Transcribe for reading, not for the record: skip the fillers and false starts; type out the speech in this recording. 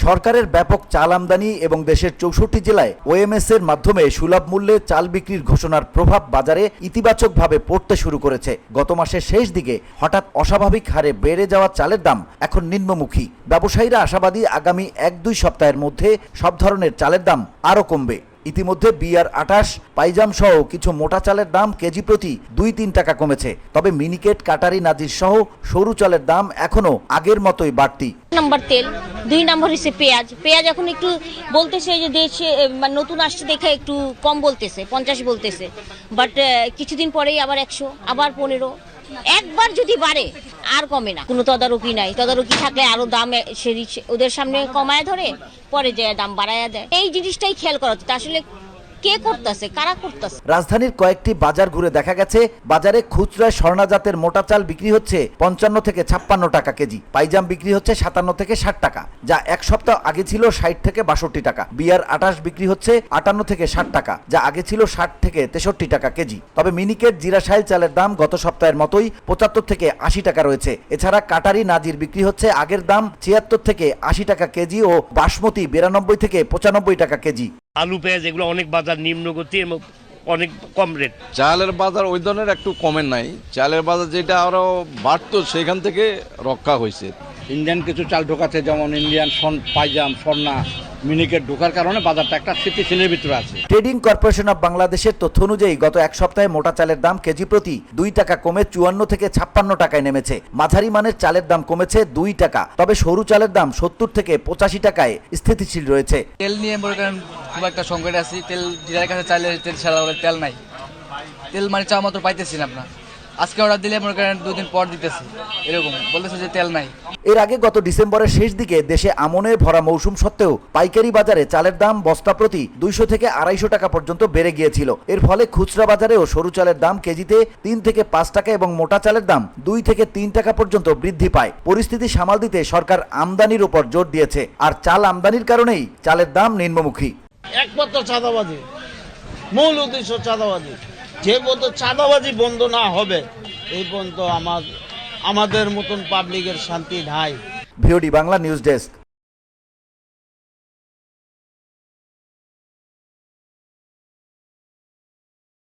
সরকারের ব্যাপক চাল আমদানি এবং দেশের ৬৪ জেলায় ওএমএস এর মাধ্যমে সুলভ মূল্যে চাল বিক্রির ঘোষণার প্রভাব বাজারে ইতিবাচকভাবে পড়তে শুরু করেছে। গত মাসের শেষ দিকে হঠাৎ অস্বাভাবিক হারে বেড়ে যাওয়া চালের দাম এখন নিম্নমুখী। ব্যবসায়ীরা আশাবাদী আগামী ১-২ সপ্তাহের মধ্যে সব ধরনের চালের দাম আরও কমবে। ইতিমধ্যে BR-28 পাইজাম সহ কিছু মোটা চালের দাম কেজি প্রতি ২-৩ টাকা কমেছে। তবে মিনিকেট, কাটারি, নাজির সহ সরু চালের দাম এখনো আগের মতোই বাড়তি। নম্বর তেল, ২ নম্বর হচ্ছে পেঁয়াজ এখন একটু বলতেছে যে দেশে নতুন আসছে দেখে একটু কম বলতেছে, ৫০ বলতেছে, বাট কিছুদিন পরেই আবার ১০০, আবার ১৫। একবার যদি বাড়ে আর কমে না, কোনো তদারকি নাই। তদারকি থাকলে আরো দাম ওদের সামনে কমায় ধরে, পরে যে দাম বাড়ায় দেয়। এই জিনিসটাই খেয়াল করা উচিত, আসলে কে করতেছে, কারা করতেছে। রাজধানীর কয়েকটি বাজার ঘুরে দেখা গেছে বাজারে খুচরায় স্বর্ণা জাতের মোটা চাল বিক্রি হচ্ছে ৫৫ থেকে ৫৬ টাকা কেজি। পাইজাম বিক্রি হচ্ছে ৫৭ থেকে ৬০ টাকা, যা এক সপ্তাহ আগে ছিল ৬০ থেকে ৬২ টাকা। BR-28 বিক্রি হচ্ছে ৫৮ থেকে ৬০ টাকা, যা আগে ছিল ৬০ থেকে ৬৩ টাকা কেজি। তবে মিনিকেট, জিরাশাইল চালের দাম গত সপ্তাহের মতোই ৭৫ থেকে ৮০ টাকা রয়েছে। এছাড়া কাটারি, নাজির বিক্রি হচ্ছে আগের দাম ৭৬ থেকে ৮০ টাকা কেজি ও বাসমতি ৯২ থেকে ৯৫ টাকা কেজি। আলু, পেঁয়াজ এগুলো অনেক বাজার নিম্নগতি, অনেক কম রেট। চালের বাজার ওই ধরনের একটু কমে নাই। চালের বাজার যেটা আরো বাড়তো সেখান থেকে রক্ষা হয়েছে। ইন্ডিয়ান কিছু চাল ঢোকাচ্ছে, যেমন ইন্ডিয়ান পাইজাম, স্বর্ণা, মিনিকেট ঢোকার কারণে বাজারটা একটা স্থিতিশীলের ভিতরে আছে। ট্রেডিং কর্পোরেশন অব বাংলাদেশের তথ্য অনুযায়ী গত এক সপ্তাহে মোটা চালের দাম কেজি প্রতি ২ টাকা কমে ৫৪ থেকে ৫৬ টাকায় নেমেছে। মাঝারি মানের চালের দাম কমেছে ২ টাকা, তবে সরু চালের দাম ৭০ থেকে ৮৫ টাকায় স্থিতিশীল রয়েছে। তেল নিয়ে মনে করেন খুব একটা সংকটে আছি। তেল যার কাছে চাইলে তেল ছাড়া তেল নাই, তেল মানে চাওয়া মাত্র পাইতেছি না। আপনার আজকে অর্ডার দিলে মনে করেন ২ দিন পর দিতেছি, এরকম বলতেছে যে তেল নাই। এর আগে গত ডিসেম্বরের শেষ দিকে দেশে আমনে ভরা মৌসুম সত্ত্বেও পাইকারি বাজারে চালের দাম বস্তা প্রতি ২০০ থেকে ২৫০ টাকা পর্যন্ত বেড়ে গিয়েছিল। এর ফলে খুচরা বাজারেও সরু চালের দাম কেজিতে ৩ থেকে ৫ টাকা এবং মোটা চালের দাম ২ থেকে ৩ টাকা পর্যন্ত বৃদ্ধি পায়। পরিস্থিতি সামাল দিতে সরকার আমদানির উপর জোর দিয়েছে, আর চাল আমদানির কারণেই চালের দাম নিম্নমুখী। একমাত্র চাঁদাবাজি, মূল উদ্দেশ্য চাঁদাবাজি। যে পর্যন্ত চাঁদাবাজি বন্ধ না হবে এই পর্যন্ত আমাদের মতন পাবলিকের শান্তি নাই। VOD Bangla news desk.